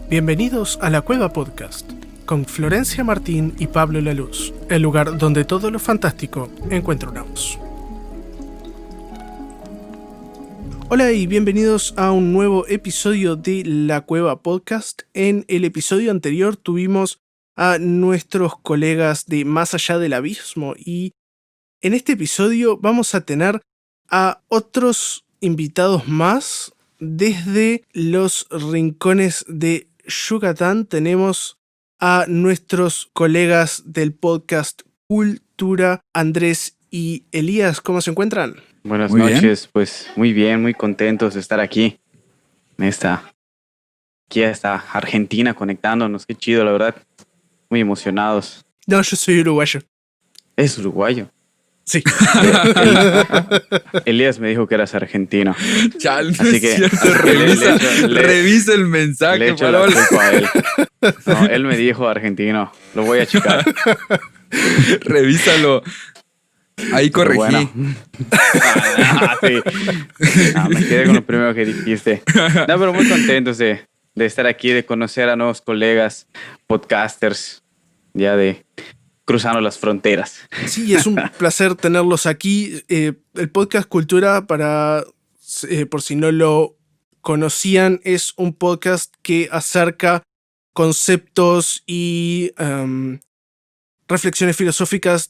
Bienvenidos a La Cueva Podcast, con Florencia Martín y Pablo Laluz, el lugar donde todo lo fantástico encuentra una voz. Hola y bienvenidos a un nuevo episodio de La Cueva Podcast. En el episodio anterior tuvimos a nuestros colegas de Más Allá del Abismo y en este episodio vamos a tener a otros invitados más. Desde los rincones de Yucatán tenemos a nuestros colegas del podcast Cultura, Andrés y Elías. ¿Cómo se encuentran? Buenas Muy noches, bien. pues muy bien, muy contentos de estar aquí aquí hasta Argentina conectándonos, qué chido la verdad, muy emocionados. No, yo soy uruguayo. Es uruguayo. Sí. Elías me dijo que eras argentino. Chal, no Así es que cierto, revisa el le mensaje, echo la Pablo. culpa a él. No, él me dijo argentino, lo voy a checar. Revísalo. Ahí Pero corregí. bueno. Sí. No, me quedé con lo primero que dijiste. No, pero muy contentos de estar aquí, de conocer a nuevos colegas, podcasters, ya de cruzando las fronteras. Sí, es un placer tenerlos aquí. El podcast Cultura, por si no lo conocían, es un podcast que acerca conceptos y reflexiones filosóficas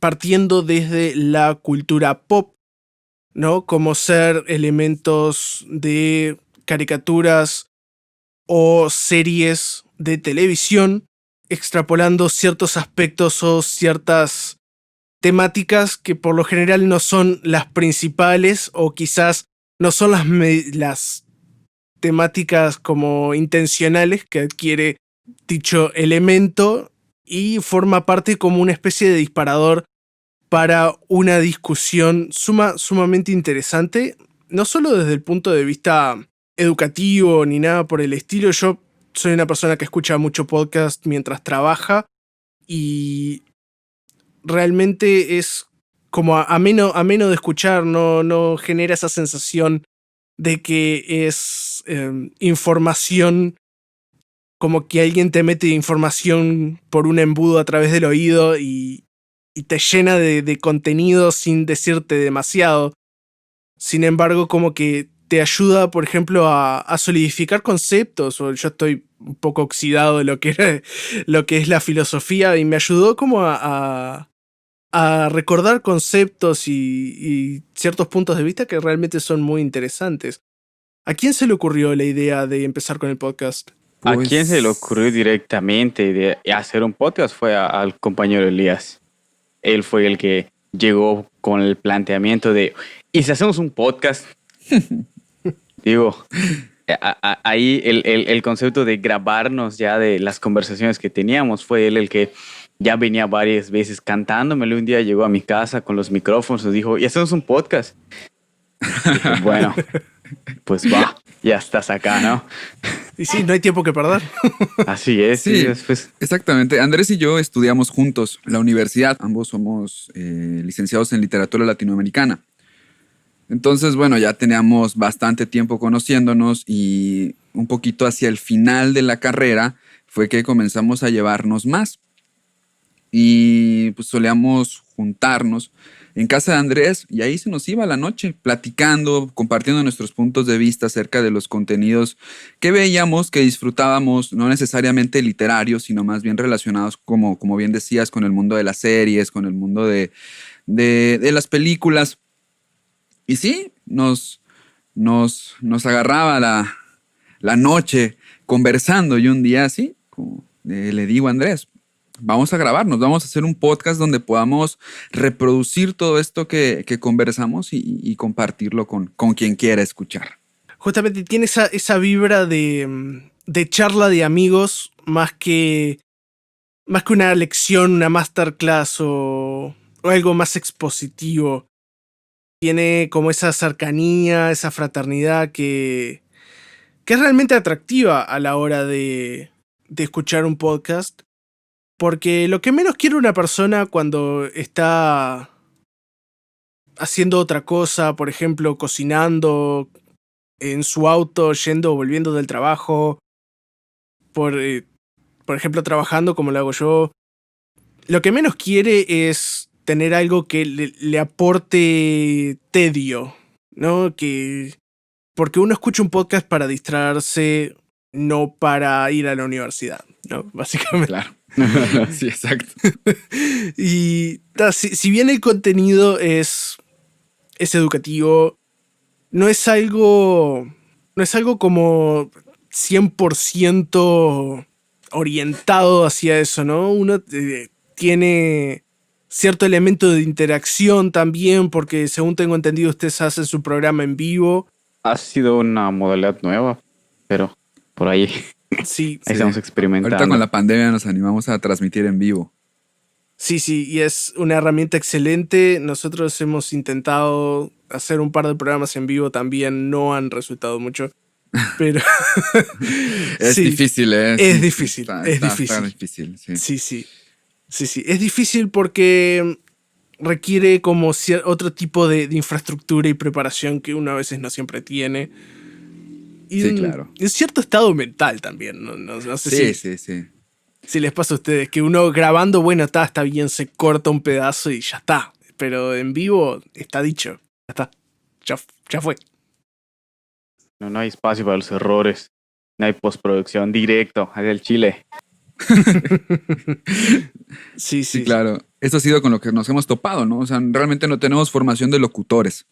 partiendo desde la cultura pop, ¿no? Como ser elementos de caricaturas o series de televisión, extrapolando ciertos aspectos o ciertas temáticas que por lo general no son las principales o quizás no son las temáticas como intencionales que adquiere dicho elemento y forma parte como una especie de disparador para una discusión sumamente interesante, no solo desde el punto de vista educativo ni nada por el estilo. Yo soy una persona que escucha mucho podcast mientras trabaja y realmente es como ameno de escuchar, no genera esa sensación de que es información, como que alguien te mete información por un embudo a través del oído y te llena de contenido sin decirte demasiado. Sin embargo, como que te ayuda, por ejemplo, a solidificar conceptos. O yo estoy un poco oxidado de lo que es la filosofía y me ayudó como a recordar conceptos y ciertos puntos de vista que realmente son muy interesantes. ¿A quién se le ocurrió la idea de empezar con el podcast? ¿A Pues, quién se le ocurrió directamente de hacer un podcast? Fue al compañero Elías. Él fue el que llegó con el planteamiento de, ¿y si hacemos un podcast? Digo, ahí el concepto de grabarnos ya de las conversaciones que teníamos, fue él el que ya venía varias veces cantándomelo. Un día llegó a mi casa con los micrófonos y dijo, ¿y hacemos un podcast? Dije, bueno, pues va, ya estás acá, ¿no? Y sí, no hay tiempo que perder. Así es. Sí. Y después, exactamente. Andrés y yo estudiamos juntos en la universidad. Ambos somos licenciados en literatura latinoamericana. Entonces, bueno, ya teníamos bastante tiempo conociéndonos y un poquito hacia el final de la carrera fue que comenzamos a llevarnos más. Y pues solíamos juntarnos en casa de Andrés y ahí se nos iba la noche platicando, compartiendo nuestros puntos de vista acerca de los contenidos que veíamos, que disfrutábamos, no necesariamente literarios, sino más bien relacionados, como bien decías, con el mundo de las series, con el mundo de las películas. Y sí, nos agarraba la noche conversando y un día así, le digo a Andrés, vamos a grabarnos, vamos a hacer un podcast donde podamos reproducir todo esto que conversamos y compartirlo con quien quiera escuchar. Justamente tiene esa vibra de charla de amigos más que una lección, una masterclass o algo más expositivo. Tiene como esa cercanía, esa fraternidad que es realmente atractiva a la hora de escuchar un podcast. Porque lo que menos quiere una persona cuando está haciendo otra cosa, por ejemplo, cocinando, en su auto yendo o volviendo del trabajo, por ejemplo, trabajando como lo hago yo, lo que menos quiere es tener algo que le aporte tedio, ¿no? Porque uno escucha un podcast para distraerse, no para ir a la universidad, ¿no? Básicamente. Claro. Sí, exacto. Y si bien el contenido es educativo, no es algo como 100% orientado hacia eso, ¿no? Uno tiene cierto elemento de interacción también, porque según tengo entendido ustedes hacen su programa en vivo. Ha sido una modalidad nueva, pero por ahí, Sí, ahí estamos experimentando. Ahorita con la pandemia nos animamos a transmitir en vivo. sí, y es una herramienta excelente. Nosotros hemos intentado hacer un par de programas en vivo también, no han resultado mucho, pero Es sí, difícil, ¿eh? es Sí, difícil, está difícil, sí. Sí. Es difícil porque requiere como otro tipo de infraestructura y preparación que uno a veces no siempre tiene. Y Sí, claro. un cierto estado mental también. No sé Sí. si les pasa a ustedes que uno grabando, bueno, está bien, se corta un pedazo y ya está. Pero en vivo está dicho. Ya está. Ya fue. No hay espacio para los errores. No hay postproducción directo hacia el chile. Sí. Sí, claro. Esto ha sido con lo que nos hemos topado, ¿no? O sea, realmente no tenemos formación de locutores.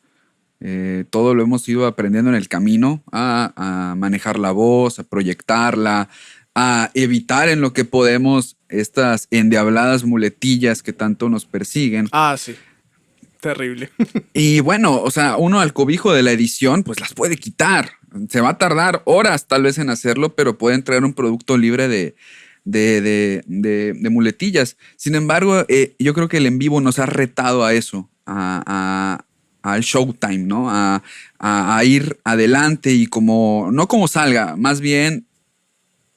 Todo lo hemos ido aprendiendo en el camino a manejar la voz, a proyectarla, a evitar en lo que podemos estas endiabladas muletillas que tanto nos persiguen. Ah, sí. Terrible. Y bueno, o sea, uno al cobijo de la edición, pues las puede quitar. Se va a tardar horas tal vez en hacerlo, pero pueden traer un producto libre de muletillas. Sin embargo, yo creo que el en vivo nos ha retado a eso, al showtime, ¿no? A ir adelante y no como salga, más bien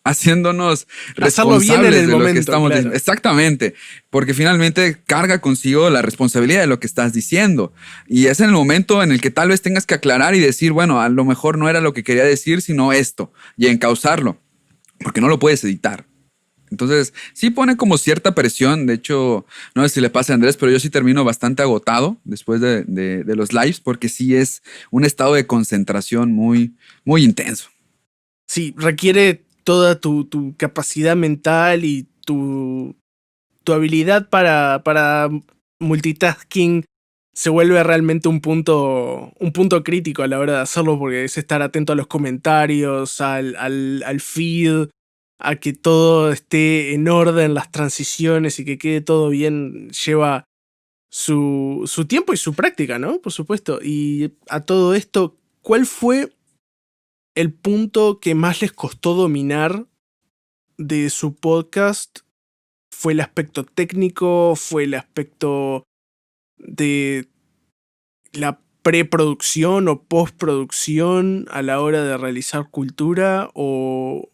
haciéndonos Hacerlo bien en responsables el de lo momento, que estamos claro. diciendo. Exactamente, porque finalmente carga consigo la responsabilidad de lo que estás diciendo. Y es en el momento en el que tal vez tengas que aclarar y decir, bueno, a lo mejor no era lo que quería decir, sino esto, y encauzarlo, porque no lo puedes editar. Entonces, sí pone como cierta presión. De hecho, no sé si le pasa a Andrés, pero yo sí termino bastante agotado después de los lives, porque sí es un estado de concentración muy, muy intenso. Sí, requiere toda tu capacidad mental y tu habilidad para multitasking se vuelve realmente un punto crítico a la hora de hacerlo, porque es estar atento a los comentarios, al feed, a que todo esté en orden, las transiciones y que quede todo bien, lleva su tiempo y su práctica, ¿no? Por supuesto. Y a todo esto, ¿cuál fue el punto que más les costó dominar de su podcast? ¿Fue el aspecto técnico? ¿Fue el aspecto de la preproducción o postproducción a la hora de realizar cultura? ¿O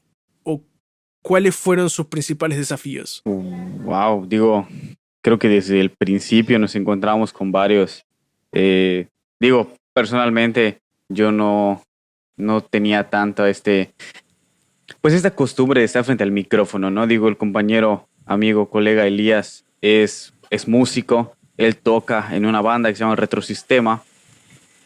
cuáles fueron sus principales desafíos? Wow, digo, creo que desde el principio nos encontramos con varios. Personalmente, yo no tenía tanto pues esta costumbre de estar frente al micrófono, ¿no? Digo, el compañero, amigo, colega Elías es músico, él toca en una banda que se llama Retrosistema.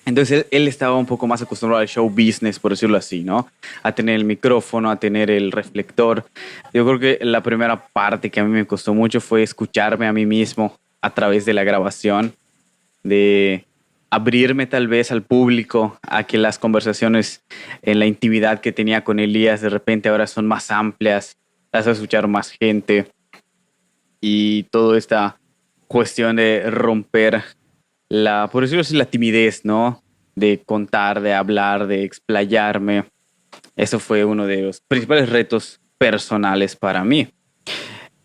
Entonces él estaba un poco más acostumbrado al show business, por decirlo así, ¿no? A tener el micrófono, a tener el reflector. Yo creo que la primera parte que a mí me costó mucho fue escucharme a mí mismo a través de la grabación, de abrirme tal vez al público, a que las conversaciones en la intimidad que tenía con Elías de repente ahora son más amplias, las a escuchar más gente y toda esta cuestión de romper por decirlo así, la timidez, ¿no? De contar, de hablar, de explayarme. Eso fue uno de los principales retos personales para mí.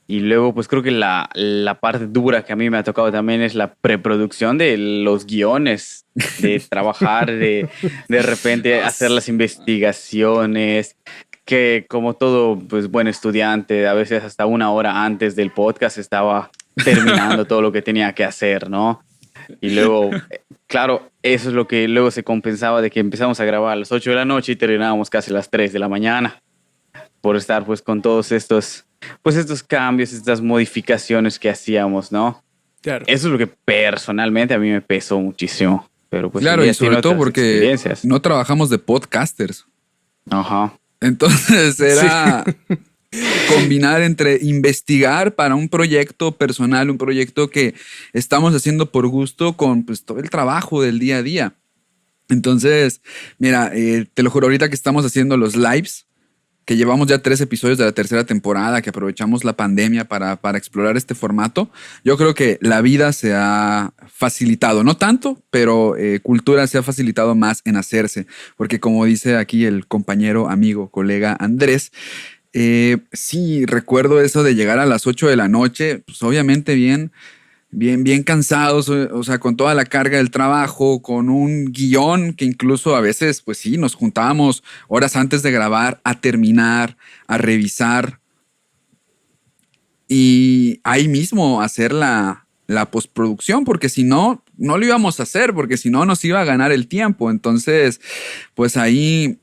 Y luego, pues creo que la parte dura que a mí me ha tocado también es la preproducción de los guiones, de trabajar, de repente hacer las investigaciones, que como todo pues, buen estudiante, a veces hasta una hora antes del podcast estaba terminando todo lo que tenía que hacer, ¿no? Y luego, claro, eso es lo que luego se compensaba de que empezamos a grabar a las 8 de la noche y terminábamos casi a las 3 de la mañana por estar pues con todos estos cambios, estas modificaciones que hacíamos, ¿no? Claro. Eso es lo que personalmente a mí me pesó muchísimo. Pero pues Claro, y Elías tiene sobre todo otras porque experiencias. no trabajamos de podcasters. Ajá. Entonces era combinar entre investigar para un proyecto personal, un proyecto que estamos haciendo por gusto con pues, todo el trabajo del día a día. Entonces, mira, te lo juro, ahorita que estamos haciendo los lives, que llevamos ya 3 episodios de la tercera temporada, que aprovechamos la pandemia para explorar este formato, yo creo que la vida se ha facilitado, no tanto, pero cultura se ha facilitado más en hacerse, porque como dice aquí el compañero, amigo, colega Andrés, sí, recuerdo eso de llegar a las 8 de la noche, pues obviamente bien cansados, o sea, con toda la carga del trabajo, con un guión que incluso a veces, pues sí, nos juntábamos horas antes de grabar a terminar, a revisar y ahí mismo hacer la postproducción, porque si no, no lo íbamos a hacer, porque si no nos iba a ganar el tiempo. Entonces, pues ahí,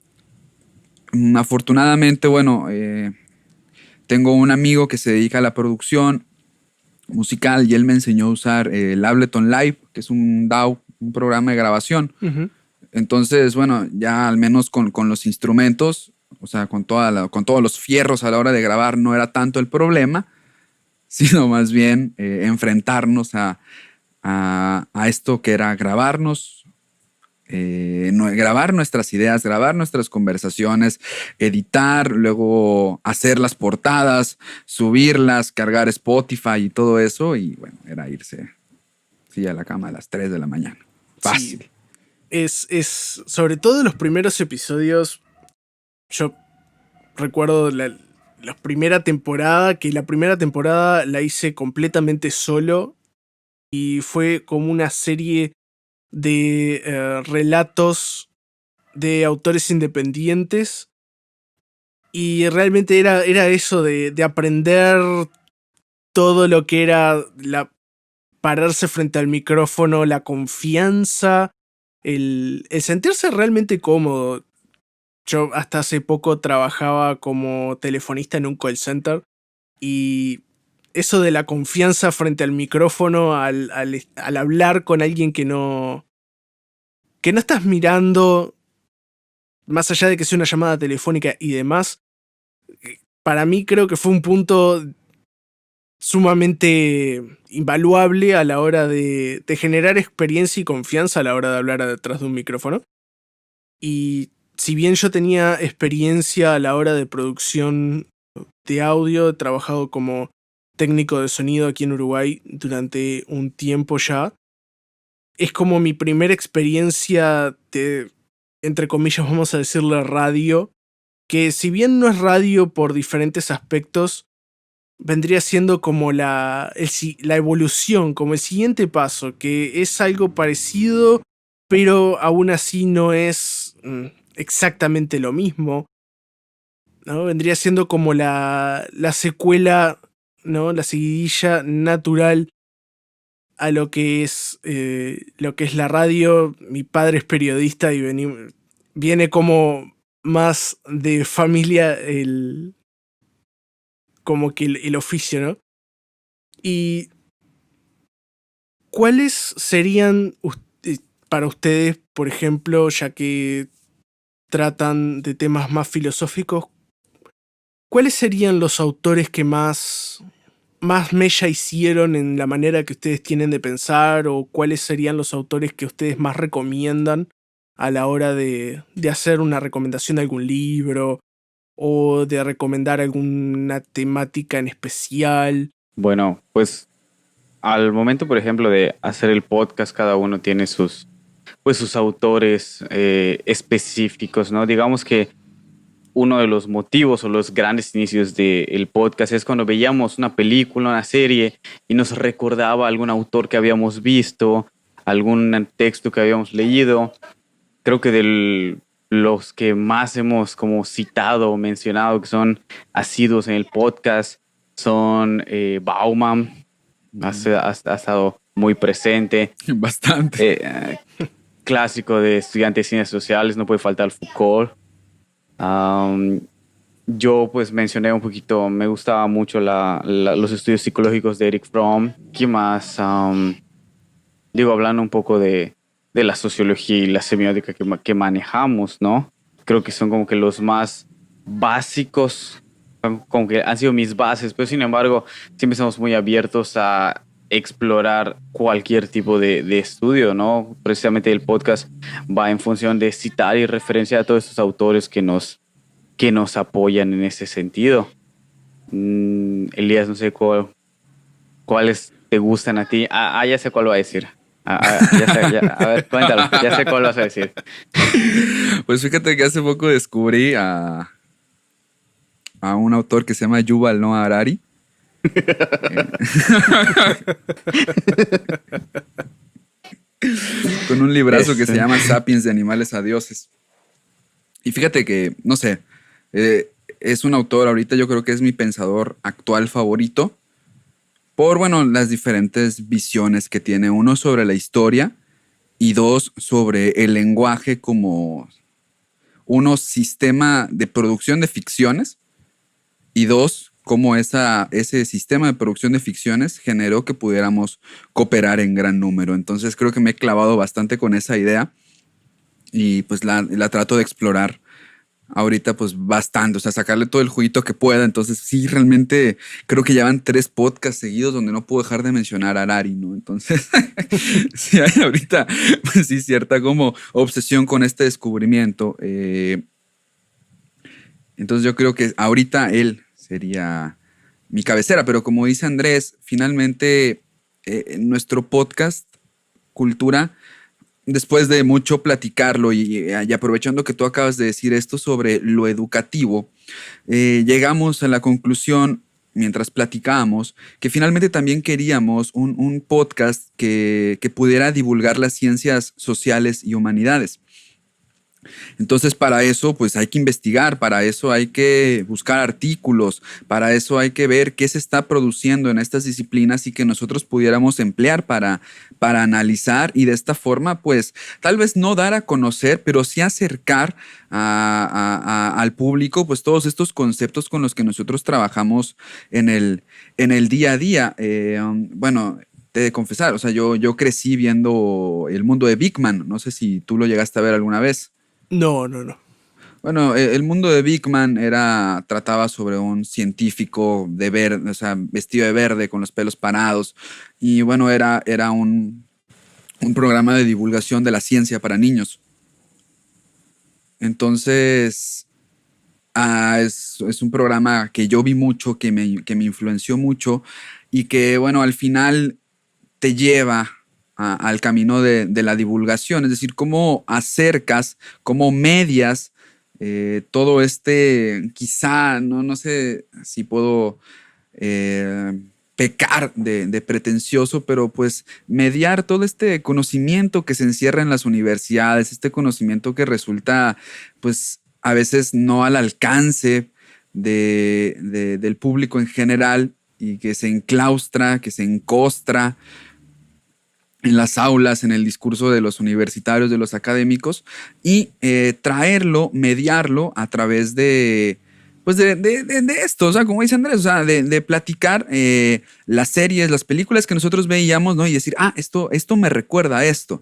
afortunadamente, bueno, tengo un amigo que se dedica a la producción musical y él me enseñó a usar el Ableton Live, que es un DAW, un programa de grabación. Ujú. Entonces, bueno, ya al menos con los instrumentos, o sea, con todos los fierros a la hora de grabar no era tanto el problema, sino más bien enfrentarnos a esto que era grabarnos, grabar nuestras ideas, grabar nuestras conversaciones, editar, luego hacer las portadas, subirlas, cargar Spotify y todo eso. Y bueno, era irse sí, a la cama a las 3 de la mañana. Fácil. Sí. Es sobre todo en los primeros episodios, yo recuerdo la primera temporada, que la primera temporada la hice completamente solo y fue como una serie de relatos de autores independientes y realmente era eso de aprender todo lo que era pararse frente al micrófono, la confianza, el sentirse realmente cómodo. Yo hasta hace poco trabajaba como telefonista en un call center y eso de la confianza frente al micrófono, al hablar con alguien que no estás mirando, más allá de que sea una llamada telefónica y demás, para mí creo que fue un punto sumamente invaluable a la hora de generar experiencia y confianza a la hora de hablar detrás de un micrófono. Y si bien yo tenía experiencia a la hora de producción de audio, he trabajado como técnico de sonido aquí en Uruguay durante un tiempo ya, es como mi primera experiencia de, entre comillas, vamos a decirle radio, que si bien no es radio por diferentes aspectos, vendría siendo como la evolución, como el siguiente paso, que es algo parecido, pero aún así no es exactamente lo mismo, ¿no? Vendría siendo como la secuela, ¿no? La seguidilla natural a lo que es la radio. Mi padre es periodista y viene como más de familia como que el oficio, ¿no? ¿Y cuáles serían para ustedes, por ejemplo, ya que tratan de temas más filosóficos, cuáles serían los autores que más mella hicieron en la manera que ustedes tienen de pensar, o cuáles serían los autores que ustedes más recomiendan a la hora de hacer una recomendación de algún libro o de recomendar alguna temática en especial? Bueno, pues al momento, por ejemplo, de hacer el podcast, cada uno tiene sus autores específicos, ¿no? Digamos que uno de los motivos o los grandes inicios del podcast es cuando veíamos una película, una serie y nos recordaba algún autor que habíamos visto, algún texto que habíamos leído. Creo que de los que más hemos como citado o mencionado que son asiduos en el podcast son Bauman. Ha estado muy presente. Bastante. Clásico de estudiantes de ciencias sociales, no puede faltar Foucault. Am, yo pues mencioné un poquito, me gustaba mucho los estudios psicológicos de Eric Fromm. ¿Qué más? Digo, hablando un poco de la sociología y la semiótica que manejamos, ¿no? Creo que son como que los más básicos, como que han sido mis bases, pero sin embargo, siempre estamos muy abiertos a explorar cualquier tipo de estudio, ¿no? Precisamente el podcast va en función de citar y referenciar a todos estos autores que nos apoyan en ese sentido. Elías, no sé cuáles te gustan a ti. Ya sé cuál va a decir. A ver, cuéntalo, ya sé cuál vas a decir. Pues fíjate que hace poco descubrí a un autor que se llama Yuval Noah Harari. Con un librazo que se llama Sapiens, de animales a dioses. Y fíjate que, no sé, es un autor, ahorita yo creo que es mi pensador actual favorito, por, bueno, las diferentes visiones que tiene, uno sobre la historia y dos sobre el lenguaje como uno sistema de producción de ficciones y dos cómo ese sistema de producción de ficciones generó que pudiéramos cooperar en gran número. Entonces creo que me he clavado bastante con esa idea y pues la trato de explorar ahorita pues bastante, o sea, sacarle todo el juguito que pueda. Entonces sí, realmente creo que ya van 3 podcasts seguidos donde no puedo dejar de mencionar a Harari, ¿no? Entonces sí hay ahorita pues sí cierta como obsesión con este descubrimiento. Entonces yo creo que ahorita él sería mi cabecera, pero como dice Andrés, finalmente nuestro podcast Cultura, después de mucho platicarlo y aprovechando que tú acabas de decir esto sobre lo educativo, llegamos a la conclusión, mientras platicábamos, que finalmente también queríamos un podcast que pudiera divulgar las ciencias sociales y humanidades. Entonces, para eso, pues hay que investigar, para eso hay que buscar artículos, para eso hay que ver qué se está produciendo en estas disciplinas y que nosotros pudiéramos emplear para analizar y de esta forma, pues tal vez no dar a conocer, pero sí acercar al público, pues todos estos conceptos con los que nosotros trabajamos en el día a día. Bueno, te he de confesar, o sea, yo crecí viendo El Mundo de Big Man, no sé si tú lo llegaste a ver alguna vez. No. Bueno, el mundo de Big Man trataba sobre un científico de verde, o sea, vestido de verde con los pelos parados. Y bueno, era un programa de divulgación de la ciencia para niños. Entonces, es un programa que yo vi mucho, que me influenció mucho y que, bueno, al final te lleva al camino de la divulgación, es decir, cómo acercas, cómo medias todo quizá, no sé si puedo pecar de pretencioso, pero pues mediar todo este conocimiento que se encierra en las universidades, este conocimiento que resulta pues a veces no al alcance del público en general y que se enclaustra, que se encostra en las aulas, en el discurso de los universitarios, de los académicos, y traerlo, mediarlo a través pues de esto, o sea, como dice Andrés, o sea, de platicar las series, las películas que nosotros veíamos, ¿no? Y decir, esto me recuerda a esto.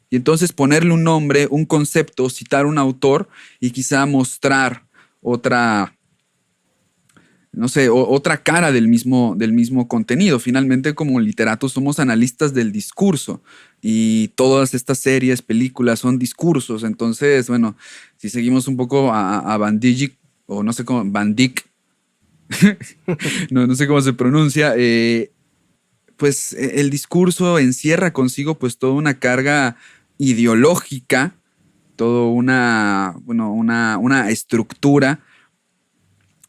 Y entonces ponerle un nombre, un concepto, citar un autor y quizá mostrar otra, no sé, otra cara del mismo contenido. Finalmente, como literatos somos analistas del discurso y todas estas series, películas son discursos. Entonces, bueno, si seguimos un poco a Van Dijk, o no sé cómo, Van Dijk, no sé cómo se pronuncia, pues el discurso encierra consigo pues toda una carga ideológica, toda una estructura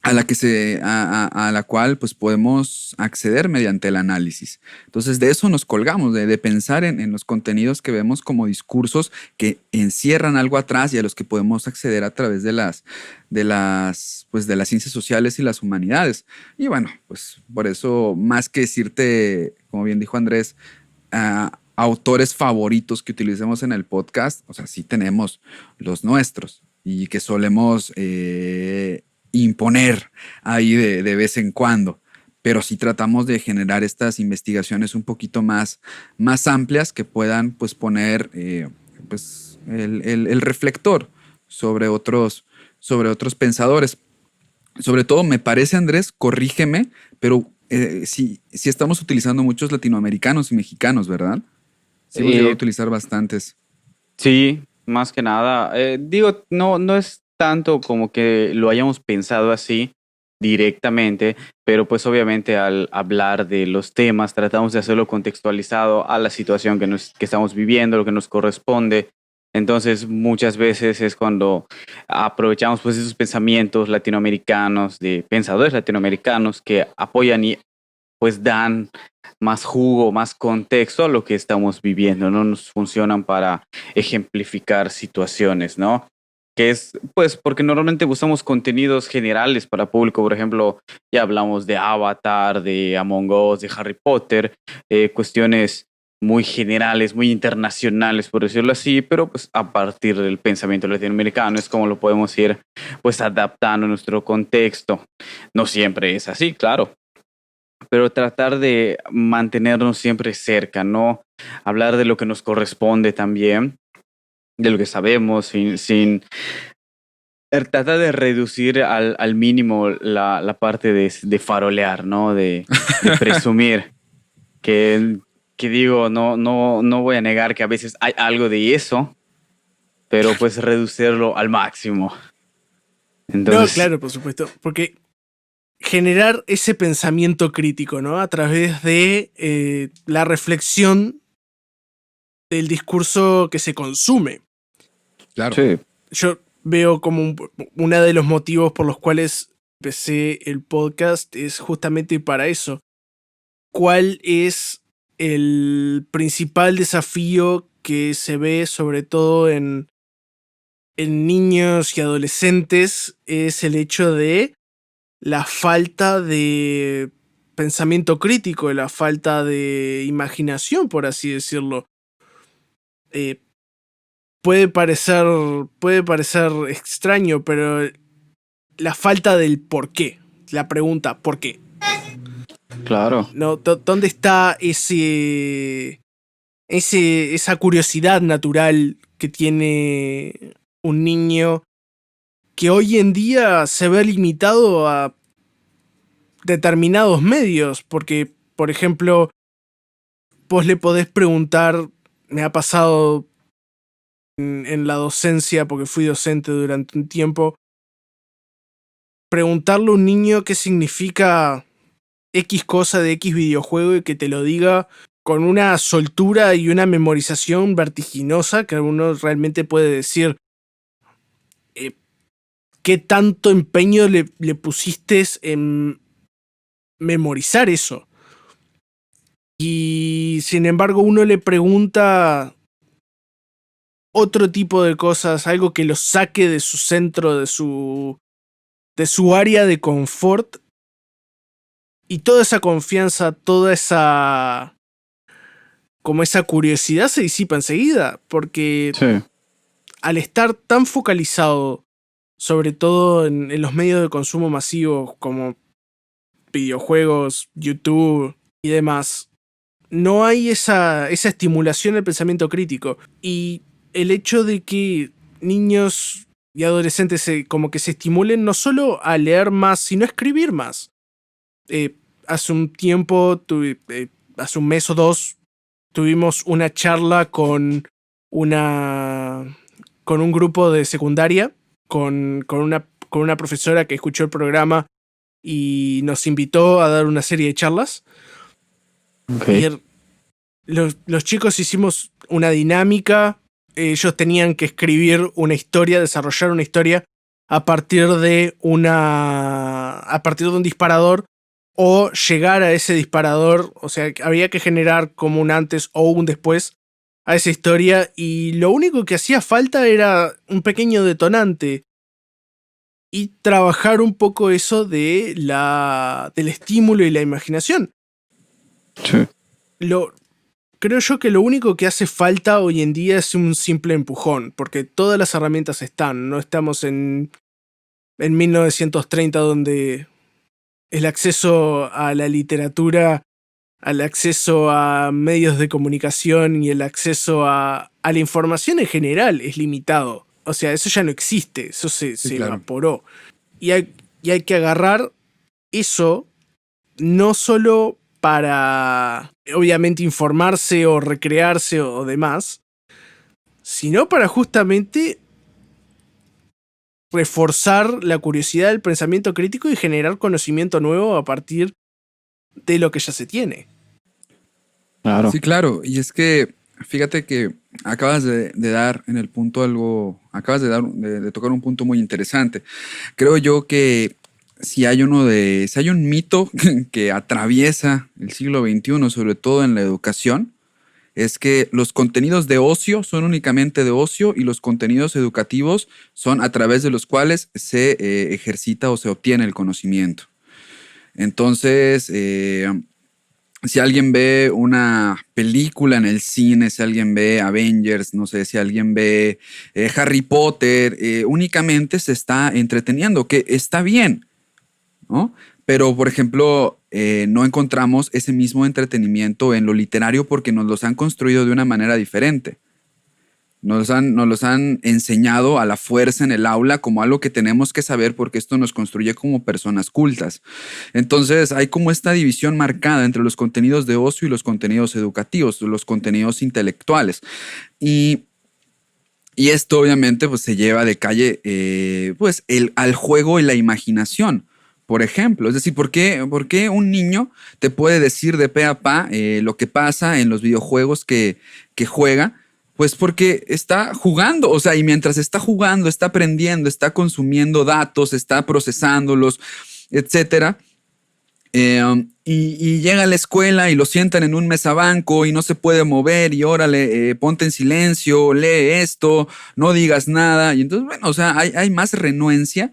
a la cual pues podemos acceder mediante el análisis. Entonces de eso nos colgamos, de pensar en los contenidos que vemos como discursos que encierran algo atrás y a los que podemos acceder a través de las ciencias sociales y las humanidades. Y bueno, pues por eso, más que decirte, como bien dijo Andrés, autores favoritos que utilicemos en el podcast. O sea, sí tenemos los nuestros y que solemos imponer ahí de vez en cuando. Pero sí tratamos de generar estas investigaciones un poquito más amplias que puedan pues poner pues, el reflector sobre otros pensadores. Sobre todo, me parece, Andrés, corrígeme, pero sí estamos utilizando muchos latinoamericanos y mexicanos, ¿verdad? Sí hemos llegado a utilizar bastantes. Sí, más que nada. Digo, no es tanto como que lo hayamos pensado así directamente, pero pues obviamente al hablar de los temas tratamos de hacerlo contextualizado a la situación que estamos viviendo, lo que nos corresponde. Entonces muchas veces es cuando aprovechamos pues esos pensamientos latinoamericanos, de pensadores latinoamericanos que apoyan y pues dan más jugo, más contexto a lo que estamos viviendo, ¿no? Nos funcionan para ejemplificar situaciones, ¿no? Que es, pues, porque normalmente buscamos contenidos generales para público, por ejemplo, ya hablamos de Avatar, de Among Us, de Harry Potter, cuestiones muy generales, muy internacionales, por decirlo así, pero pues a partir del pensamiento latinoamericano es como lo podemos ir pues adaptando a nuestro contexto. No siempre es así, claro, pero tratar de mantenernos siempre cerca, ¿no? Hablar de lo que nos corresponde también, de lo que sabemos, sin tratar de reducir al mínimo la parte de farolear, ¿no? De presumir, que, que digo, no voy a negar que a veces hay algo de eso, pero pues reducirlo al máximo. No, Entonces, claro, por supuesto, porque generar ese pensamiento crítico, ¿no? A través de la reflexión del discurso que se consume. Claro. sí, Yo veo como uno de los motivos por los cuales empecé el podcast es justamente para eso. ¿Cuál es el principal desafío que se ve sobre todo en niños y adolescentes? Es el hecho de la falta de pensamiento crítico, la falta de imaginación, por así decirlo. Eh, puede parecer extraño, pero la falta del por qué, la pregunta ¿por qué? claro. ¿No? ¿Dónde está esa curiosidad natural que tiene un niño que hoy en día se ve limitado a determinados medios? Porque, por ejemplo, vos le podés preguntar, me ha pasado en la docencia, porque fui docente durante un tiempo, preguntarle a un niño qué significa X cosa de X videojuego y que te lo diga con una soltura y una memorización vertiginosa que uno realmente puede decir qué tanto empeño le pusiste en memorizar eso. Y sin embargo uno le pregunta otro tipo de cosas, algo que lo saque de su centro, de su área de confort, y toda esa confianza, toda esa como esa curiosidad se disipa enseguida, porque Sí. al estar tan focalizado, sobre todo en los medios de consumo masivos como videojuegos, YouTube y demás, no hay esa estimulación del pensamiento crítico. Y el hecho de que niños y adolescentes como que se estimulen no solo a leer más, sino a escribir más. Hace un tiempo, hace un mes o dos, tuvimos una charla con un grupo de secundaria, con una profesora que escuchó el programa y nos invitó a dar una serie de charlas. Okay. Y los chicos hicimos una dinámica. Ellos tenían que escribir una historia, desarrollar una historia a partir de un disparador o llegar a ese disparador. O sea, había que generar como un antes o un después a esa historia, y lo único que hacía falta era un pequeño detonante y trabajar un poco eso del estímulo y la imaginación. Sí. creo yo que lo único que hace falta hoy en día es un simple empujón, porque todas las herramientas están. No estamos en 1930 donde el acceso a la literatura, al acceso a medios de comunicación y el acceso a la información en general es limitado. O sea, eso ya no existe, eso se claro. evaporó. Y hay que agarrar eso no solo para, obviamente, informarse o recrearse o demás, sino para justamente reforzar la curiosidad del pensamiento crítico y generar conocimiento nuevo a partir de lo que ya se tiene. Claro. Sí, claro. Y es que, fíjate que acabas de dar en el punto algo, acabas de tocar un punto muy interesante. Creo yo que si hay un mito que atraviesa el siglo XXI, sobre todo en la educación, es que los contenidos de ocio son únicamente de ocio y los contenidos educativos son a través de los cuales se ejercita o se obtiene el conocimiento. Entonces, si alguien ve una película en el cine, si alguien ve Avengers, no sé, si alguien ve Harry Potter, únicamente se está entreteniendo, que está bien, ¿no? Pero, por ejemplo, no encontramos ese mismo entretenimiento en lo literario porque nos los han construido de una manera diferente. Nos los han enseñado a la fuerza en el aula como algo que tenemos que saber porque esto nos construye como personas cultas. Entonces hay como esta división marcada entre los contenidos de ocio y los contenidos educativos, los contenidos intelectuales. Y esto obviamente pues, se lleva de calle pues, al juego y la imaginación. Por ejemplo, es decir, ¿por qué un niño te puede decir de pe a pa lo que pasa en los videojuegos que juega? Pues porque está jugando, o sea, y mientras está jugando, está aprendiendo, está consumiendo datos, está procesándolos, etcétera. Y llega a la escuela y lo sientan en un mesabanco y no se puede mover y órale, ponte en silencio, lee esto, no digas nada. Y entonces, bueno, o sea, hay más renuencia.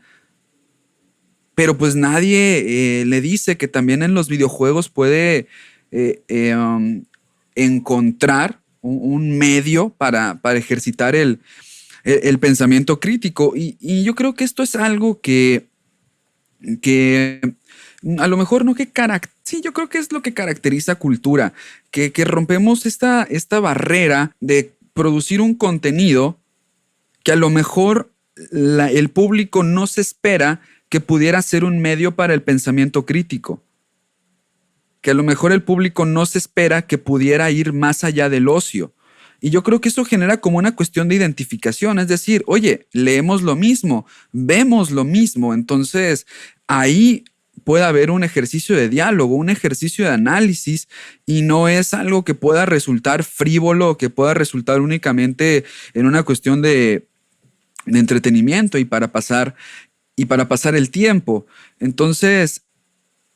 Pero pues nadie le dice que también en los videojuegos puede encontrar un medio para ejercitar el pensamiento crítico. Y yo creo que esto es algo que a lo mejor no que sí, yo creo que es lo que caracteriza cultura, que rompemos esta barrera de producir un contenido que a lo mejor el público no se espera que pudiera ser un medio para el pensamiento crítico. Que a lo mejor el público no se espera que pudiera ir más allá del ocio. Y yo creo que eso genera como una cuestión de identificación, es decir, oye, leemos lo mismo, vemos lo mismo, entonces ahí puede haber un ejercicio de diálogo, un ejercicio de análisis y no es algo que pueda resultar frívolo, que pueda resultar únicamente en una cuestión de entretenimiento y para pasar el tiempo. Entonces,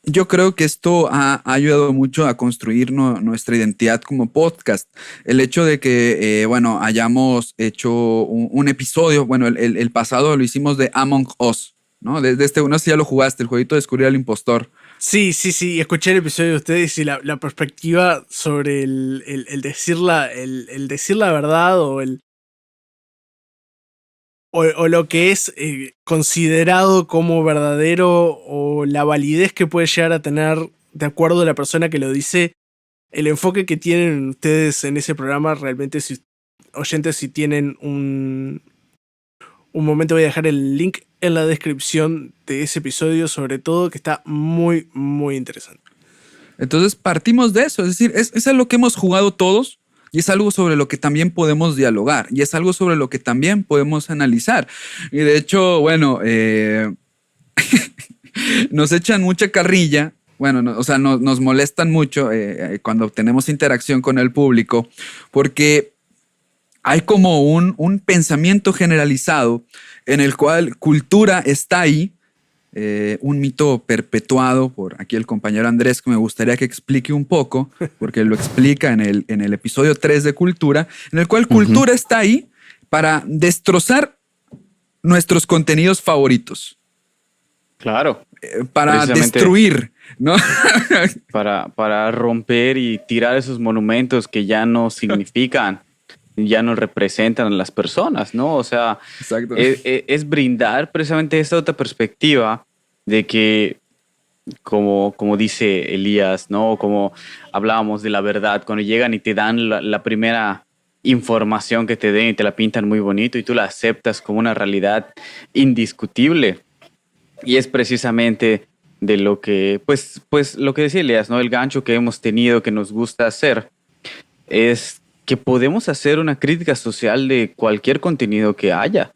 yo creo que esto ha ayudado mucho a construir nuestra identidad como podcast. El hecho de que, bueno, hayamos hecho un episodio, bueno, el pasado lo hicimos de Among Us, ¿no? Desde no sé si ya lo jugaste, el jueguito de descubrir al impostor. Sí, escuché el episodio de ustedes y la perspectiva sobre el decir la verdad o lo que es considerado como verdadero o la validez que puede llegar a tener de acuerdo a la persona que lo dice, el enfoque que tienen ustedes en ese programa, realmente, oyentes, si tienen un momento, voy a dejar el link en la descripción de ese episodio, sobre todo, que está muy, muy interesante. Entonces partimos de eso, es decir, es algo que hemos jugado todos. Y es algo sobre lo que también podemos dialogar. Y es algo sobre lo que también podemos analizar. Y de hecho, bueno, nos echan mucha carrilla. Bueno, o sea, nos molestan mucho cuando tenemos interacción con el público. Porque hay como un pensamiento generalizado en el cual cultura está ahí. Un mito perpetuado por aquí el compañero Andrés que me gustaría que explique un poco, porque lo explica en el episodio 3 de Cultura, en el cual cultura está ahí para destrozar nuestros contenidos favoritos. Claro. para Precisamente destruir, ¿no? para romper y tirar esos monumentos que ya no significan, ya no representan a las personas, ¿no? O sea, Exacto. es brindar precisamente esta otra perspectiva de que, como dice Elías, ¿no? Como hablábamos de la verdad, cuando llegan y te dan la primera información que te den y te la pintan muy bonito y tú la aceptas como una realidad indiscutible. Y es precisamente de lo que, pues lo que decía Elías, ¿no? El gancho que hemos tenido, que nos gusta hacer, es que podemos hacer una crítica social de cualquier contenido que haya.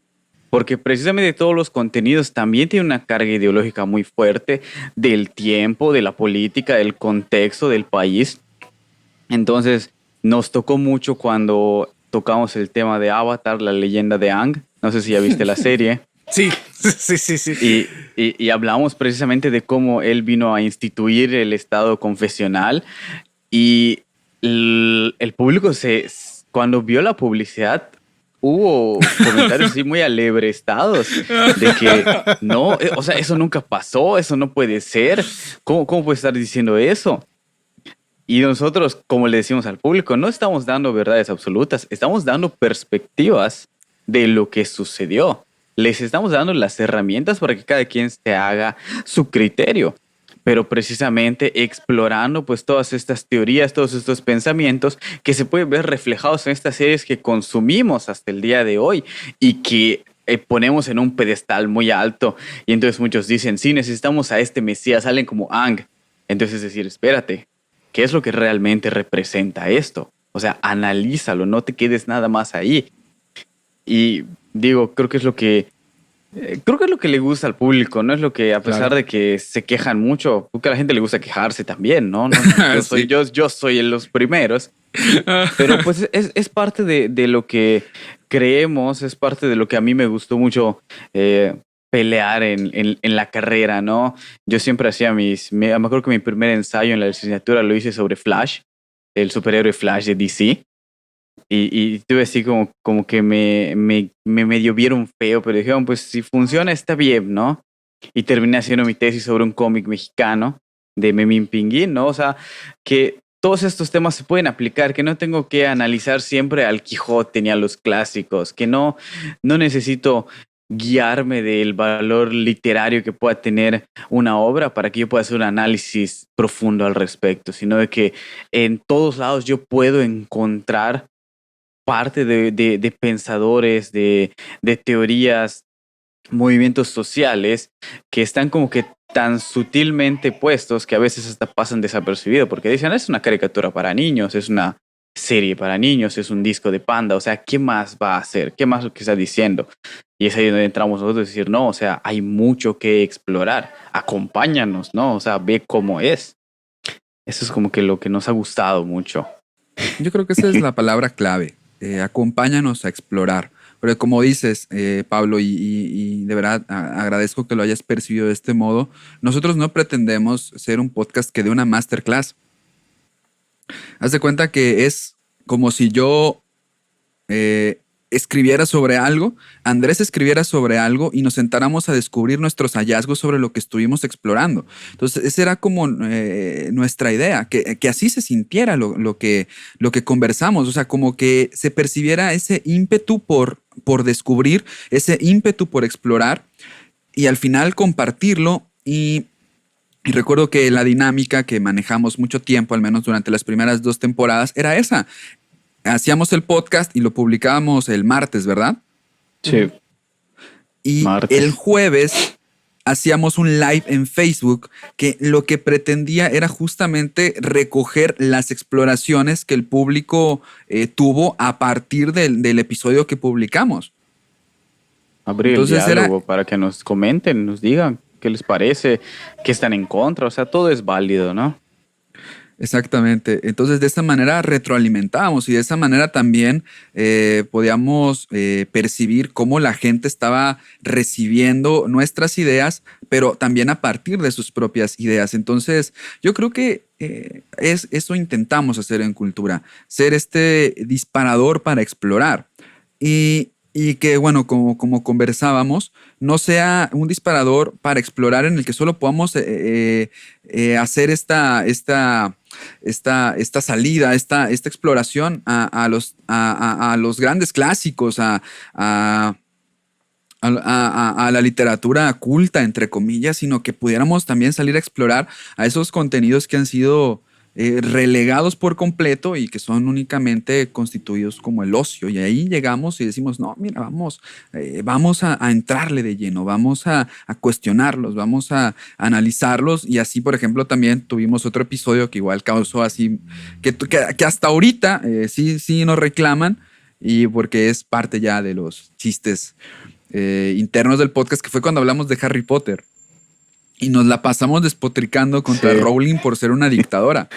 Porque precisamente todos los contenidos también tienen una carga ideológica muy fuerte del tiempo, de la política, del contexto del país. Entonces, nos tocó mucho cuando tocamos el tema de Avatar, la leyenda de Aang. No sé si ya viste la serie. Sí, sí, sí, sí. Y hablamos precisamente de cómo él vino a instituir el estado confesional y el público cuando vio la publicidad hubo comentarios así muy alebrestados de que no, o sea, eso nunca pasó, eso no puede ser. ¿Cómo puede estar diciendo eso? Y nosotros, como le decimos al público, no estamos dando verdades absolutas, estamos dando perspectivas de lo que sucedió. Les estamos dando las herramientas para que cada quien se haga su criterio, pero precisamente explorando pues todas estas teorías, todos estos pensamientos que se pueden ver reflejados en estas series que consumimos hasta el día de hoy y que ponemos en un pedestal muy alto. Y entonces muchos dicen, sí, necesitamos a este Mesías, salen como Ang. Entonces es decir, espérate, ¿qué es lo que realmente representa esto? O sea, analízalo, no te quedes nada más ahí. Y digo, creo que es lo que le gusta al público, ¿no? Es lo que, a pesar Claro. de que se quejan mucho, porque a la gente le gusta quejarse también, ¿no? Sí. Yo soy en los primeros, pero pues es parte de lo que creemos, es parte de lo que a mí me gustó mucho pelear en la carrera, ¿no? Yo siempre hacía me acuerdo que mi primer ensayo en la licenciatura lo hice sobre Flash, el superhéroe Flash de DC. Y tuve así como que me medio vieron feo, pero dijeron, pues si funciona está bien, ¿no? Y terminé haciendo mi tesis sobre un cómic mexicano de Memín Pinguín, ¿no? O sea, que todos estos temas se pueden aplicar, que no tengo que analizar siempre al Quijote ni a los clásicos, que no necesito guiarme del valor literario que pueda tener una obra para que yo pueda hacer un análisis profundo al respecto, sino de que en todos lados yo puedo encontrar parte de pensadores, de teorías, movimientos sociales que están como que tan sutilmente puestos que a veces hasta pasan desapercibidos porque dicen, es una caricatura para niños, es una serie para niños, es un disco de Panda, o sea, ¿qué más va a hacer? ¿Qué más es lo que está diciendo? Y es ahí donde entramos nosotros a decir, no, o sea, hay mucho que explorar, acompáñanos, ¿no? O sea, ve cómo es. Eso es como que lo que nos ha gustado mucho. Yo creo que esa es la palabra clave. Acompáñanos a explorar. Porque como dices, Pablo, y de verdad agradezco que lo hayas percibido de este modo, nosotros no pretendemos ser un podcast que dé una masterclass. Haz de cuenta que es como si yo escribiera sobre algo, Andrés escribiera sobre algo y nos sentáramos a descubrir nuestros hallazgos sobre lo que estuvimos explorando. Entonces, esa era como nuestra idea, que así se sintiera lo que conversamos, o sea, como que se percibiera ese ímpetu por descubrir, ese ímpetu por explorar y al final compartirlo. Y recuerdo que la dinámica que manejamos mucho tiempo, al menos durante las primeras 2 temporadas, era esa. Hacíamos el podcast y lo publicábamos el martes, ¿verdad? Sí, Y el martes. jueves hacíamos un live en Facebook que lo que pretendía era justamente recoger las exploraciones que el público tuvo a partir del episodio que publicamos. Abrir el Entonces era diálogo para que nos comenten, nos digan qué les parece, qué están en contra, o sea, todo es válido, ¿no? exactamente. Entonces, de esta manera retroalimentábamos y de esa manera también podíamos percibir cómo la gente estaba recibiendo nuestras ideas, pero también a partir de sus propias ideas. Entonces, yo creo que eso intentamos hacer en Cultura, ser este disparador para explorar. Y y que, bueno, como conversábamos, no sea un disparador para explorar en el que solo podamos hacer esta salida, esta exploración a los grandes clásicos, a la literatura culta, entre comillas, sino que pudiéramos también salir a explorar a esos contenidos que han sido relegados por completo y que son únicamente constituidos como el ocio. Y ahí llegamos y decimos, no, mira, vamos a entrarle de lleno, vamos a cuestionarlos, vamos a analizarlos. Y así, por ejemplo, también tuvimos otro episodio que igual causó así, que hasta ahorita sí nos reclaman, y porque es parte ya de los chistes internos del podcast, que fue cuando hablamos de Harry Potter. Y nos la pasamos despotricando contra Rowling por ser una dictadora.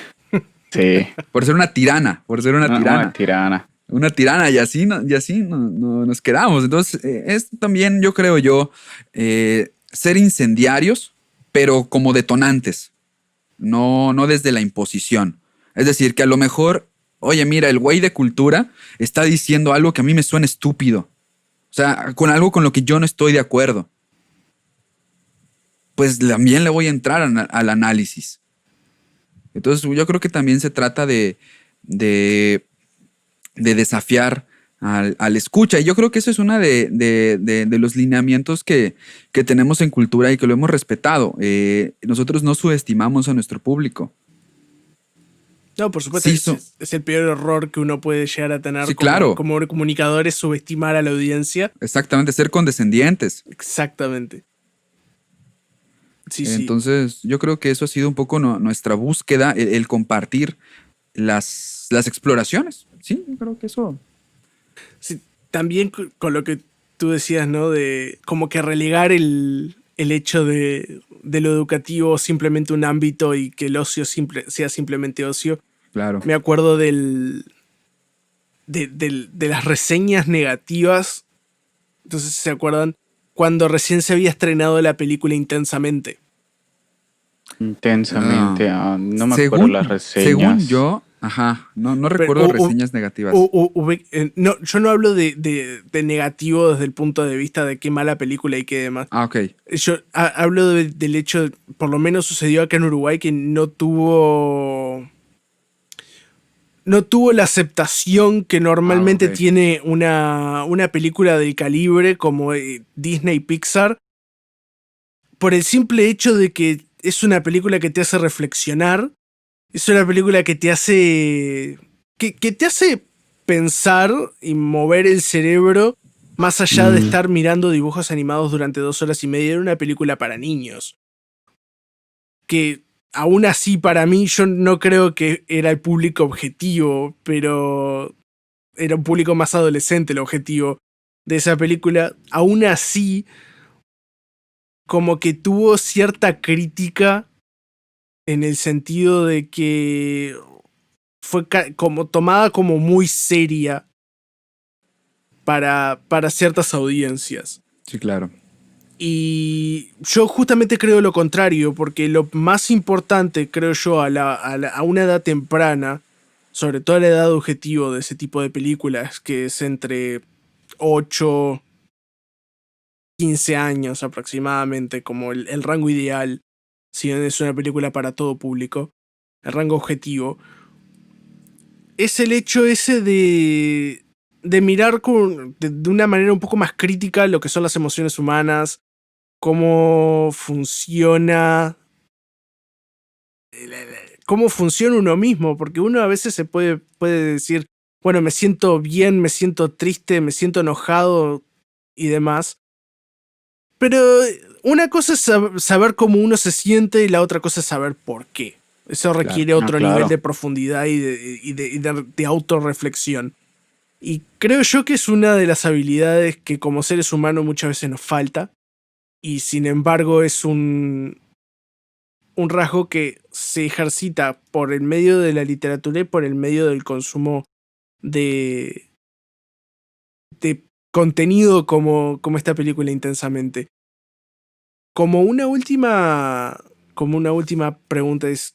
Sí. Por ser una tirana. Una tirana. Una tirana, y así nos quedamos. Entonces, es también, yo creo ser incendiarios, pero como detonantes. No desde la imposición. Es decir, que a lo mejor, oye, mira, el güey de cultura está diciendo algo que a mí me suena estúpido. O sea, con algo con lo que yo no estoy de acuerdo. Pues también le voy a entrar al análisis. Entonces yo creo que también se trata de desafiar al escucha. Y yo creo que eso es uno de los lineamientos que tenemos en cultura y que lo hemos respetado. Nosotros no subestimamos a nuestro público. No, por supuesto, Sí, es el peor error que uno puede llegar a tener Sí, claro. como comunicador, es subestimar a la audiencia. Exactamente, ser condescendientes. Exactamente. Sí, Entonces, yo creo que eso ha sido un poco nuestra búsqueda, el compartir las exploraciones. Sí, yo creo que eso. sí. También con lo que tú decías, ¿no? De como que relegar el hecho de lo educativo simplemente un ámbito y que el ocio sea simplemente ocio. Claro. Me acuerdo de las reseñas negativas. Entonces, ¿se acuerdan? Cuando recién se había estrenado la película Intensamente. Intensamente. No me acuerdo las reseñas. Según yo, no recuerdo reseñas negativas. No, yo no hablo de negativo desde el punto de vista de qué mala película y qué demás. Ok. Yo hablo del hecho, por lo menos sucedió acá en Uruguay, que no tuvo la aceptación que normalmente tiene una película del calibre como Disney Pixar, por el simple hecho de que es una película que te hace reflexionar, es una película que te hace que te hace pensar y mover el cerebro más allá de estar mirando dibujos animados durante 2 horas y media. Era una película para niños. Que aún así, para mí, yo no creo que era el público objetivo, pero era un público más adolescente el objetivo de esa película. Aún así, como que tuvo cierta crítica en el sentido de que fue como tomada como muy seria para ciertas audiencias. Sí, claro. Y yo justamente creo lo contrario, porque lo más importante, creo yo, a una edad temprana, sobre todo a la edad objetivo de ese tipo de películas, que es entre 8, 15 años aproximadamente, como el rango ideal, si bien es una película para todo público, el rango objetivo, es el hecho ese de mirar de una manera un poco más crítica lo que son las emociones humanas, cómo funciona uno mismo, porque uno a veces se puede decir, bueno, me siento bien, me siento triste, me siento enojado y demás, pero una cosa es saber cómo uno se siente y la otra cosa es saber por qué. Eso requiere otro nivel de profundidad y de autorreflexión. Y creo yo que es una de las habilidades que como seres humanos muchas veces nos falta. Y sin embargo es un rasgo que se ejercita por el medio de la literatura y por el medio del consumo de contenido como esta película Intensamente. Como una última pregunta es,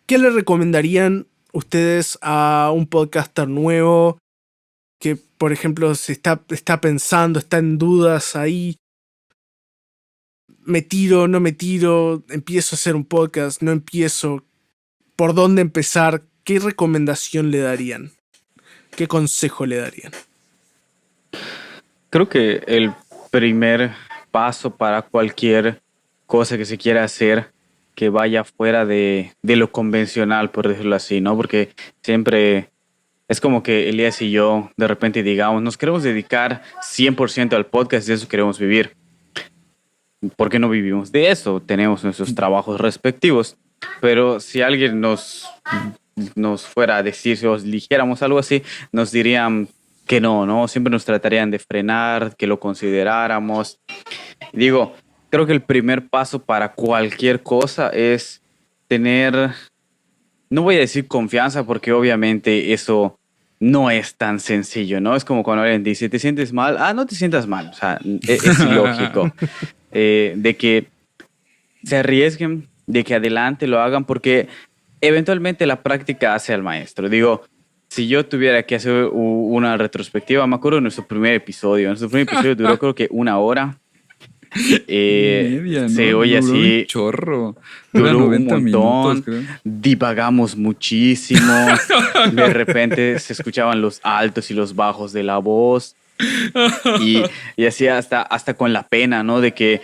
¿qué le recomendarían ustedes a un podcaster nuevo que por ejemplo, se está pensando, está en dudas ahí. ¿Me tiro, no me tiro? ¿Empiezo a hacer un podcast? ¿No empiezo? ¿Por dónde empezar? ¿Qué recomendación le darían? ¿Qué consejo le darían? Creo que el primer paso para cualquier cosa que se quiera hacer que vaya fuera de lo convencional, por decirlo así, ¿no? Porque siempre es como que Elías y yo de repente digamos, nos queremos dedicar 100% al podcast y de eso queremos vivir. ¿Por qué no vivimos de eso? Tenemos nuestros trabajos respectivos, pero si alguien nos fuera a decir, si os dijéramos algo así, nos dirían que no, ¿no? Siempre nos tratarían de frenar, que lo consideráramos. Digo, creo que el primer paso para cualquier cosa es tener, no voy a decir confianza, porque obviamente eso no es tan sencillo, ¿no? Es como cuando alguien dice, ¿te sientes mal? Ah, no te sientas mal. O sea, es ilógico. De que se arriesguen, de que adelante lo hagan, porque eventualmente la práctica hace al maestro. Digo, si yo tuviera que hacer una retrospectiva, me acuerdo de nuestro primer episodio. Nuestro primer episodio duró creo que 1 hora. Media, ¿no? Se oye Duró un así, chorro. Dura duró un 90 minutos, montón, creo. divagamos muchísimo, de repente se escuchaban los altos y los bajos de la voz y así hasta con la pena, ¿no? De que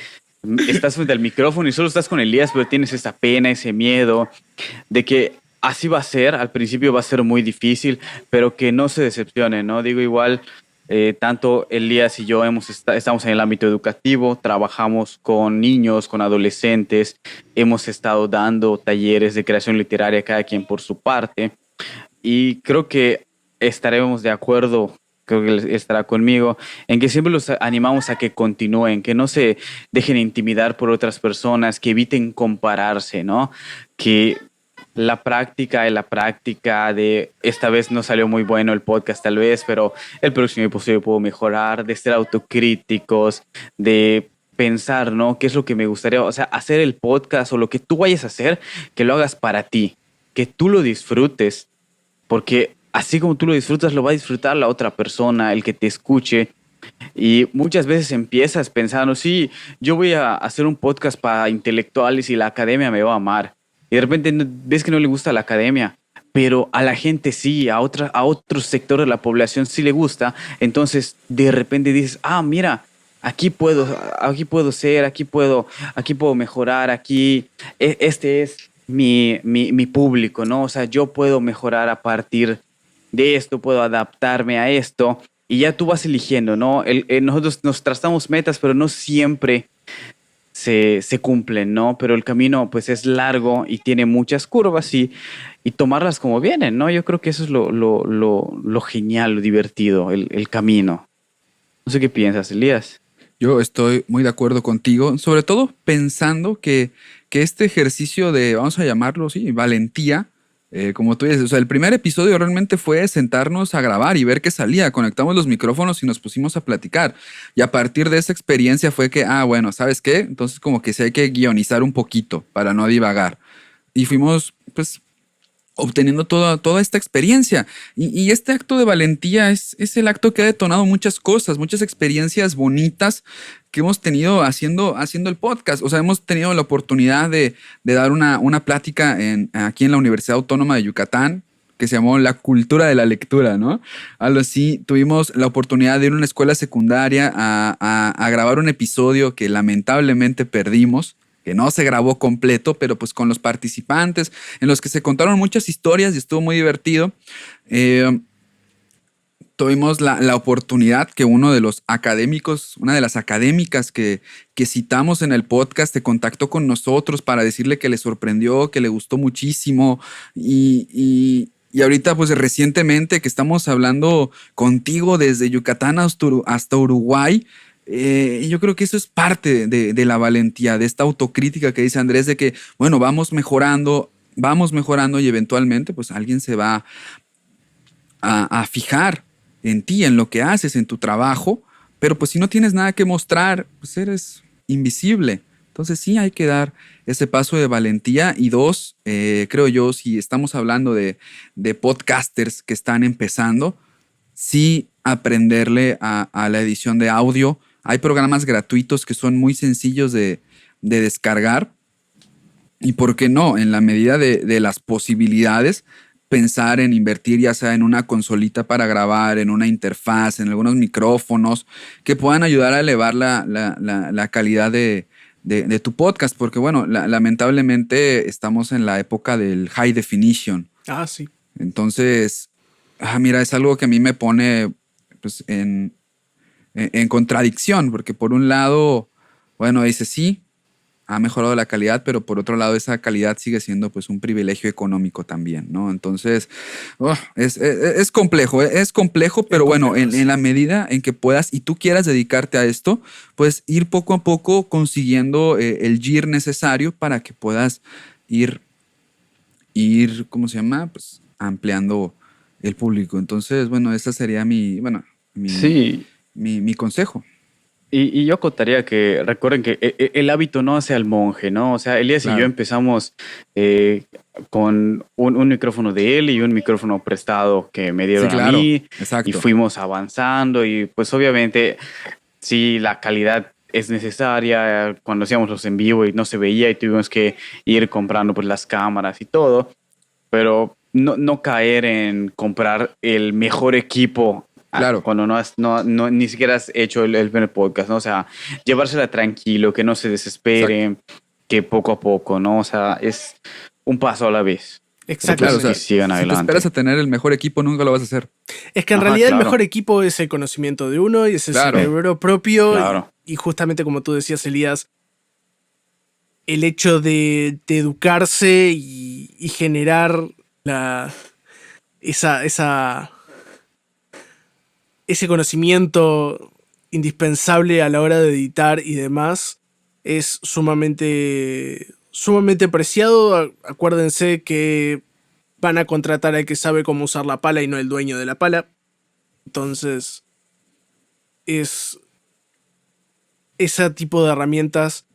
estás frente al micrófono y solo estás con Elías, pero tienes esa pena, ese miedo, de que así va a ser, al principio va a ser muy difícil, pero que no se decepcionen, ¿no? Digo, igual, tanto Elías y yo estamos en el ámbito educativo, trabajamos con niños, con adolescentes, hemos estado dando talleres de creación literaria, cada quien por su parte, y creo que estaremos de acuerdo, creo que él estará conmigo, en que siempre los animamos a que continúen, que no se dejen intimidar por otras personas, que eviten compararse, ¿no? Que la práctica y la práctica de esta vez no salió muy bueno el podcast tal vez, pero el próximo episodio puedo mejorar, de ser autocríticos, de pensar, ¿no? ¿Qué es lo que me gustaría? O sea, hacer el podcast o lo que tú vayas a hacer, que lo hagas para ti, que tú lo disfrutes, porque así como tú lo disfrutas, lo va a disfrutar la otra persona, el que te escuche. Y muchas veces empiezas pensando, sí, yo voy a hacer un podcast para intelectuales y la academia me va a amar. Y de repente ves que no le gusta la academia, pero a la gente sí, a otro sector de la población sí le gusta. Entonces de repente dices, ah, mira, aquí puedo ser, aquí puedo mejorar, este es mi público, ¿no? O sea, yo puedo mejorar a partir de esto, puedo adaptarme a esto. Y ya tú vas eligiendo, ¿no? Nosotros nos trazamos metas, pero no siempre se cumplen, ¿no? Pero el camino pues es largo y tiene muchas curvas y tomarlas como vienen, ¿no? Yo creo que eso es lo genial, lo divertido, el camino. No sé qué piensas, Elías. Yo estoy muy de acuerdo contigo, sobre todo pensando que este ejercicio de, vamos a llamarlo así, valentía, como tú dices, o sea, el primer episodio realmente fue sentarnos a grabar y ver qué salía. Conectamos los micrófonos y nos pusimos a platicar. Y a partir de esa experiencia fue que, bueno, ¿sabes qué? Entonces como que sí hay que guionizar un poquito para no divagar. Y fuimos, pues, obteniendo toda esta experiencia. Y este acto de valentía es el acto que ha detonado muchas cosas, muchas experiencias bonitas que hemos tenido haciendo el podcast. O sea, hemos tenido la oportunidad de dar una plática aquí en la Universidad Autónoma de Yucatán, que se llamó La Cultura de la Lectura, ¿no? Algo así. Tuvimos la oportunidad de ir a una escuela secundaria a grabar un episodio que lamentablemente perdimos, que no se grabó completo, pero pues con los participantes, en los que se contaron muchas historias y estuvo muy divertido. Tuvimos la oportunidad que uno de los académicos, una de las académicas que citamos en el podcast, se contactó con nosotros para decirle que le sorprendió, que le gustó muchísimo y ahorita, pues recientemente que estamos hablando contigo desde Yucatán hasta Uruguay, yo creo que eso es parte de la valentía, de esta autocrítica que dice Andrés, de que, bueno, vamos mejorando y eventualmente pues alguien se va a fijar en ti, en lo que haces, en tu trabajo, pero pues si no tienes nada que mostrar, pues eres invisible. Entonces sí hay que dar ese paso de valentía. Y dos, creo yo, si estamos hablando de podcasters que están empezando, sí aprenderle a la edición de audio. Hay programas gratuitos que son muy sencillos de descargar. Y por qué no, en la medida de las posibilidades, pensar en invertir ya sea en una consolita para grabar, en una interfaz, en algunos micrófonos que puedan ayudar a elevar la calidad de tu podcast. Porque bueno, lamentablemente estamos en la época del high definition. Ah, sí. Entonces, mira, es algo que a mí me pone pues, en contradicción, porque por un lado, bueno, dice sí, ha mejorado la calidad, pero por otro lado esa calidad sigue siendo pues un privilegio económico también, ¿no? Entonces, es complejo, pero bueno, en la medida en que puedas y tú quieras dedicarte a esto, pues ir poco a poco consiguiendo el gear necesario para que puedas ir, ¿cómo se llama? Pues ampliando el público. Entonces, bueno, ese sería mi Sí. mi consejo. Y yo acotaría que recuerden que el hábito no hace al monje, ¿no? O sea, Elías Claro. y yo empezamos con un micrófono de él y un micrófono prestado que me dieron Sí, claro. a mí. Exacto. Y fuimos avanzando y pues obviamente sí, la calidad es necesaria. Cuando hacíamos los en vivo y no se veía y tuvimos que ir comprando pues las cámaras y todo. Pero no caer en comprar el mejor equipo. Claro. Cuando ni siquiera has hecho el primer podcast, ¿no? O sea, llevársela tranquilo, que no se desespere, que poco a poco, ¿no? O sea, es un paso a la vez. Exacto. Claro, o sea, Que sigan si te adelante. esperas a tener el mejor equipo, nunca lo vas a hacer. Es que en Ajá, realidad claro. el mejor equipo es el conocimiento de uno y es el Claro. cerebro propio. Claro. Y justamente como tú decías, Elías, el hecho de educarse y generar ese conocimiento indispensable a la hora de editar y demás es sumamente preciado. Acuérdense que van a contratar al que sabe cómo usar la pala y no el dueño de la pala. Entonces es ese tipo de herramientas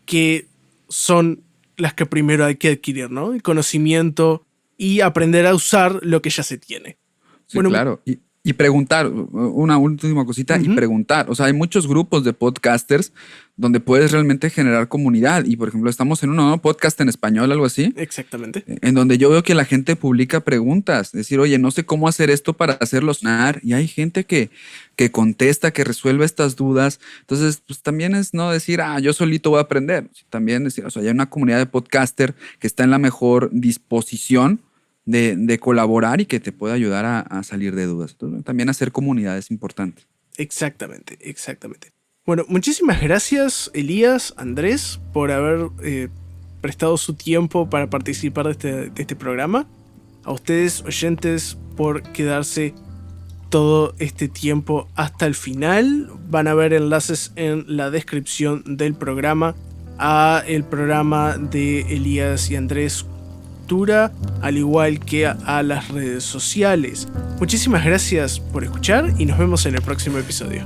que son las que primero hay que adquirir, ¿no? El conocimiento y aprender a usar lo que ya se tiene. Sí, Bueno, claro. Y preguntar, una última cosita, y preguntar. O sea, hay muchos grupos de podcasters donde puedes realmente generar comunidad. Y por ejemplo, estamos en un podcast en español, algo así, Exactamente. en donde yo veo que la gente publica preguntas. Decir, oye, no sé cómo hacer esto para hacerlo sonar. Y hay gente que contesta, que resuelve estas dudas. Entonces, pues también es no decir, yo solito voy a aprender. También decir, o sea, hay una comunidad de podcaster que está en la mejor disposición de colaborar y que te puede ayudar a salir de dudas. Entonces, también hacer comunidad es importante. Exactamente. Bueno, muchísimas gracias, Elías, Andrés, por haber prestado su tiempo para participar de este programa. A ustedes, oyentes, por quedarse todo este tiempo hasta el final. Van a ver enlaces en la descripción del programa a el programa de Elías y Andrés, al igual que a las redes sociales. Muchísimas gracias por escuchar y nos vemos en el próximo episodio.